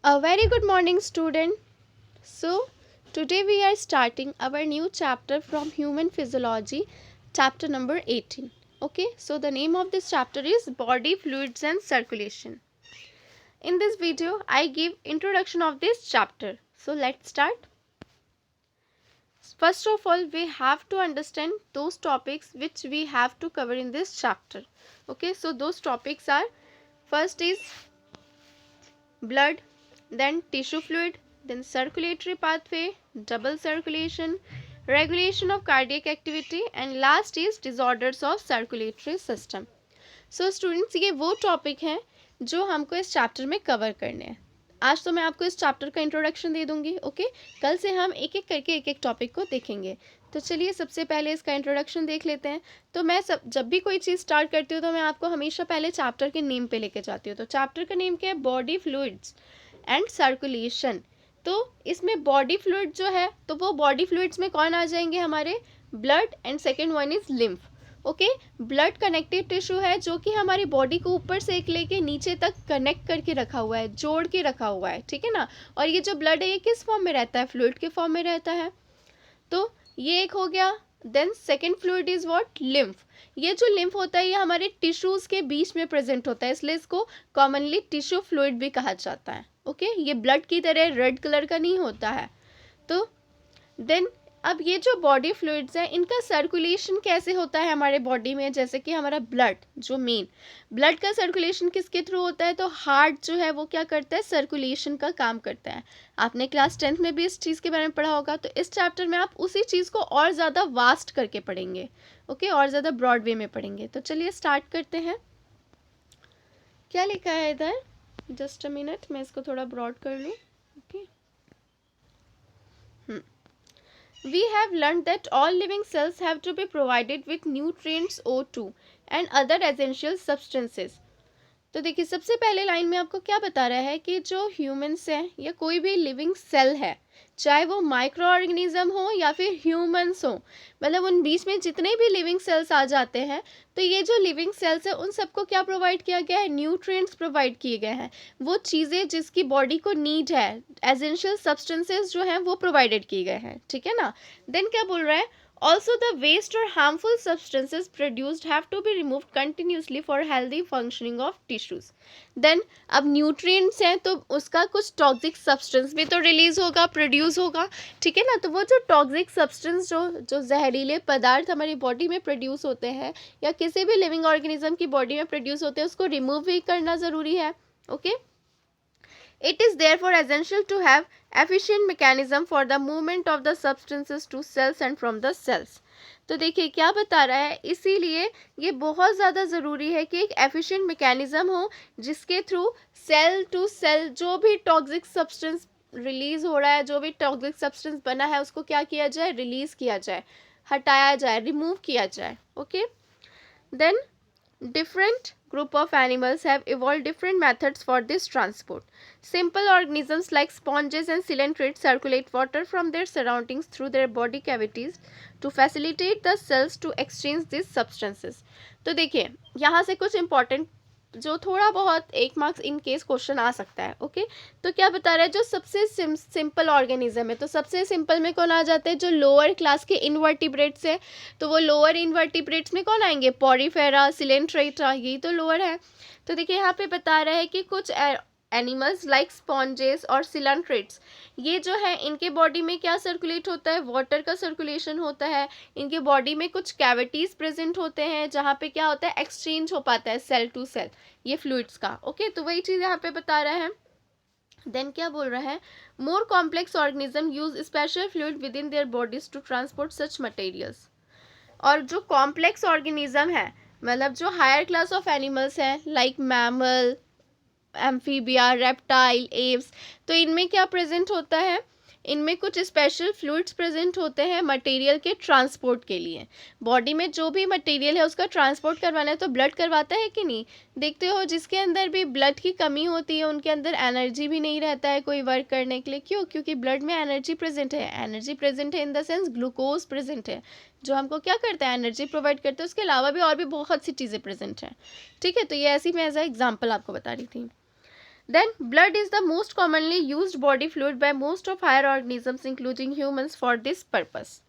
A very good morning, student. So, today we are starting our new chapter from Human Physiology, chapter number 18. Okay, so the name of this chapter is Body Fluids and Circulation. In this video, I give introduction of this chapter. So, let's start. First of all, we have to understand those topics which we have to cover in this chapter. Okay, so those topics are: first is blood, then tissue fluid, then circulatory pathway, double circulation, regulation of cardiac activity, and last is disorders of circulatory system. So students, ये वो topic हैं जो हमको इस chapter में cover करने हैं. आज तो मैं आपको इस चैप्टर का इंट्रोडक्शन दे दूंगी. ओके, कल से हम एक एक करके एक एक टॉपिक को देखेंगे. तो चलिए सबसे पहले इसका इंट्रोडक्शन देख लेते हैं. तो मैं जब भी कोई चीज़ स्टार्ट करती हूँ तो मैं आपको हमेशा पहले चैप्टर के नेम पे लेके जाती हूँ. तो चैप्टर का नेम क्या है? Body fluids and circulation. तो इसमें बॉडी फ्लूइड जो है, तो वो बॉडी फ्लूइड्स में कौन आ जाएंगे? हमारे blood, and second one is lymph. Okay, blood connective tissue है जो कि हमारी बॉडी को ऊपर से एक लेके नीचे तक कनेक्ट करके रखा हुआ है, जोड़ के रखा हुआ है. ठीक है ना. और ये जो ब्लड है ये किस फॉर्म में रहता है? फ्लूइड के फॉर्म में रहता है. तो ये एक हो गया. Then second fluid is what? Lymph. ये जो लिम्फ होता है ये हमारे टिश्यूज के बीच में प्रेजेंट होता है, इसलिए इसको कॉमनली टिश्यू फ्लूइड भी कहा जाता है. ओके, ये ब्लड की तरह रेड कलर का नहीं होता है. तो देन अब ये जो बॉडी फ्लूइड्स हैं इनका सर्कुलेशन कैसे होता है हमारे बॉडी में? जैसे कि हमारा ब्लड, जो मेन ब्लड का सर्कुलेशन किसके थ्रू होता है? तो हार्ट जो है वो क्या करता है? सर्कुलेशन का काम करता है. आपने क्लास 10th में भी इस चीज़ के बारे में पढ़ा होगा. तो इस चैप्टर में आप उसी चीज़ को और ज़्यादा वास्ट करके पढ़ेंगे. ओके, और ज़्यादा ब्रॉड वे में पढ़ेंगे. तो चलिए स्टार्ट करते हैं. क्या लिखा है इधर? जस्ट अ मिनट, मैं इसको थोड़ा ब्रॉड कर लूँ. Okay, we have learned that all living cells have to be provided with nutrients O2 and other essential substances. तो देखिए सबसे पहले लाइन में आपको क्या बता रहा है कि जो ह्यूमंस हैं या कोई भी लिविंग सेल है, चाहे वो माइक्रो ऑर्गेनिज्म हो या फिर ह्यूमंस हो, मतलब उन बीच में जितने भी लिविंग सेल्स आ जाते हैं, तो ये जो लिविंग सेल्स है उन सबको क्या प्रोवाइड किया गया है? न्यूट्रिएंट्स प्रोवाइड किए गए हैं. वो चीज़ें जिसकी बॉडी को नीड है, एसेंशियल सब्सटेंसेस जो हैं वो प्रोवाइडेड किए गए हैं. ठीक है ना. देन क्या बोल रहा है? Also, the waste or harmful substances produced have to be removed continuously for healthy functioning of tissues. Then, अब nutrients हैं तो उसका कुछ toxic substance भी तो रिलीज होगा, प्रोड्यूस होगा. ठीक है ना. तो वो जो टॉक्सिक सब्सटेंस जो जहरीले पदार्थ हमारी बॉडी में प्रोड्यूस होते हैं या किसी भी लिविंग ऑर्गेनिज्म की बॉडी में प्रोड्यूस होते हैं, उसको रिमूव भी करना ज़रूरी है. Okay, It is therefore essential to have efficient mechanism for the movement of the substances to cells and from the cells. तो देखिए क्या बता रहा है, इसीलिए ये बहुत ज़्यादा ज़रूरी है कि एक एफिशिएंट मैकेनिज्म हो जिसके थ्रू सेल टू सेल जो भी टॉक्सिक सब्सटेंस रिलीज हो रहा है, जो भी टॉक्सिक सब्सटेंस बना है, उसको क्या किया जाए? रिलीज किया जाए, हटाया जाए, रिमूव किया जाए. Okay, then different group of animals have evolved different methods for this transport. Simple organisms like sponges and coelenterates circulate water from their surroundings through their body cavities to facilitate the cells to exchange these substances. तो देखिए यहाँ से कुछ important जो थोड़ा बहुत एक marks in case question आ सकता है. ओके, तो क्या बता रहा है? जो सबसे सिंपल ऑर्गेनिज्म है, तो सबसे सिंपल में कौन आ जाते हैं? जो लोअर क्लास के इनवर्टिब्रेट्स है. तो वो लोअर इनवर्टिब्रेट्स में कौन आएंगे? पॉरीफेरा, सिलेंट्रेटा, यही तो लोअर है. तो देखिए यहाँ पे बता रहा है कि कुछ एनिमल्स लाइक स्पॉन्जेस और सिलेंट्रेट्स, ये जो है इनके बॉडी में क्या सर्कुलेट होता है? वाटर का सर्कुलेशन होता है. इनके बॉडी में कुछ कैविटीज़ प्रेजेंट होते हैं जहाँ पे क्या होता है? एक्सचेंज हो पाता है सेल टू सेल ये फ्लूइड्स का. ओके, तो वही चीज़ यहाँ पे बता रहा है. देन क्या बोल रहा है? More complex organism use special fluid within their bodies to transport such materials. और जो कॉम्प्लेक्स ऑर्गेनिज्म है, मतलब जो हायर क्लास ऑफ एनिमल्स हैं like mammal, amphibia, reptile, aves, तो इनमें क्या प्रेजेंट होता है? इनमें कुछ स्पेशल फ्लूइड्स प्रेजेंट होते हैं मटेरियल के ट्रांसपोर्ट के लिए. बॉडी में जो भी मटेरियल है उसका ट्रांसपोर्ट करवाना है तो ब्लड करवाता है कि नहीं? देखते हो जिसके अंदर भी ब्लड की कमी होती है उनके अंदर एनर्जी भी नहीं रहता है कोई वर्क करने के लिए. क्यों? क्योंकि ब्लड में एनर्जी प्रेजेंट है. एनर्जी प्रेजेंट है in the sense glucose present है जो हमको क्या करता है? एनर्जी प्रोवाइड करता है. उसके अलावा भी और भी बहुत सी चीज़ें प्रेजेंट हैं. ठीक है, तो ये ऐसी मैं एज अ एग्जाम्पल आपको बता रही थी. Then blood is the most commonly used body fluid by most of higher organisms including humans for this purpose.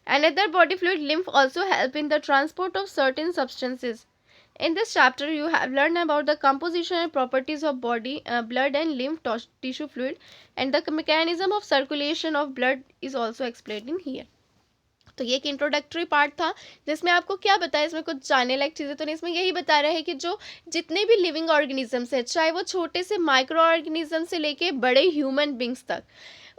Another body fluid, lymph, also help in the transport of certain substances. In this chapter you have learned about the composition and properties of body blood and lymph tissue fluid, and the mechanism of circulation of blood is also explained in here. तो ये एक introductory part था जिसमें आपको क्या बताया, इसमें कुछ जानने लायक चीज़ें तो नहीं, इसमें यही बता रहा है कि जो जितने भी लिविंग ऑर्गेनिजम्स हैं, चाहे वो छोटे से माइक्रो ऑर्गेनिज्म से लेके बड़े ह्यूमन बींग्स तक,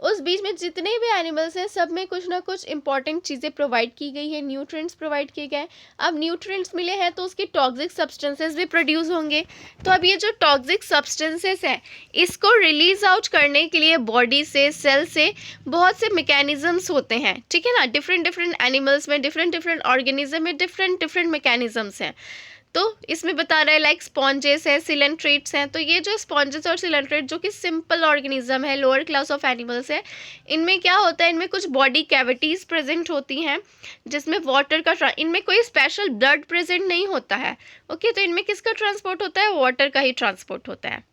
उस बीच में जितने भी एनिमल्स हैं सब में कुछ ना कुछ इंपॉर्टेंट चीज़ें प्रोवाइड की गई है, न्यूट्रिएंट्स प्रोवाइड किए गए। अब न्यूट्रिएंट्स मिले हैं तो उसकी टॉक्सिक सब्सटेंसेस भी प्रोड्यूस होंगे। तो अब ये जो टॉक्सिक सब्सटेंसेस हैं इसको रिलीज आउट करने के लिए बॉडी से, सेल से बहुत से मैकेनिज्म्स होते हैं, ठीक है ना। डिफरेंट डिफरेंट एनिमल्स में, डिफरेंट डिफरेंट ऑर्गेनिज्म में डिफरेंट डिफरेंट मैकेनिज्म्स हैं। तो इसमें बता रहा है लाइक स्पॉन्जेस है, सिलेंट्रेट्स हैं। तो ये जो स्पॉन्जेस और सिलेंट्रेट जो कि सिंपल ऑर्गेनिज्म है, लोअर क्लास ऑफ एनिमल्स है, इनमें क्या होता है, इनमें कुछ बॉडी कैविटीज़ प्रेजेंट होती हैं जिसमें वाटर का इनमें कोई स्पेशल ब्लड प्रेजेंट नहीं होता है। ओके, तो इनमें किसका ट्रांसपोर्ट होता है, वाटर का ही ट्रांसपोर्ट होता है।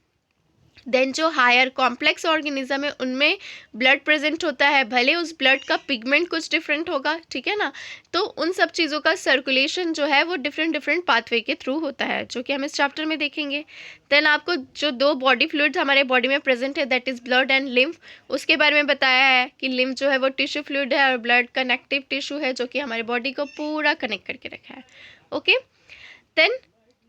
देन जो हायर कॉम्प्लेक्स ऑर्गेनिज्म है उनमें ब्लड प्रेजेंट होता है, भले उस ब्लड का पिगमेंट कुछ डिफरेंट होगा, ठीक है ना। तो उन सब चीज़ों का सर्कुलेशन जो है वो डिफरेंट डिफरेंट पाथवे के थ्रू होता है, जो कि हम इस चैप्टर में देखेंगे। देन आपको जो दो बॉडी फ्लूइड्स हमारे बॉडी में प्रेजेंट है, that is blood and lymph, उसके बारे में बताया है कि लिम्फ जो है वो टिश्यू फ्लूइड है और ब्लड कनेक्टिव टिश्यू है जो कि हमारे बॉडी को पूरा कनेक्ट करके रखा है। ओके, देन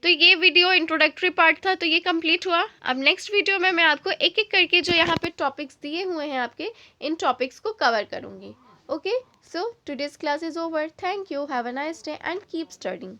तो ये वीडियो इंट्रोडक्टरी पार्ट था, तो ये कंप्लीट हुआ। अब नेक्स्ट वीडियो में मैं आपको एक एक करके जो यहाँ पे टॉपिक्स दिए हुए हैं आपके, इन टॉपिक्स को कवर करूँगी। Okay, so today's class is over. Thank you, have a nice day and keep studying.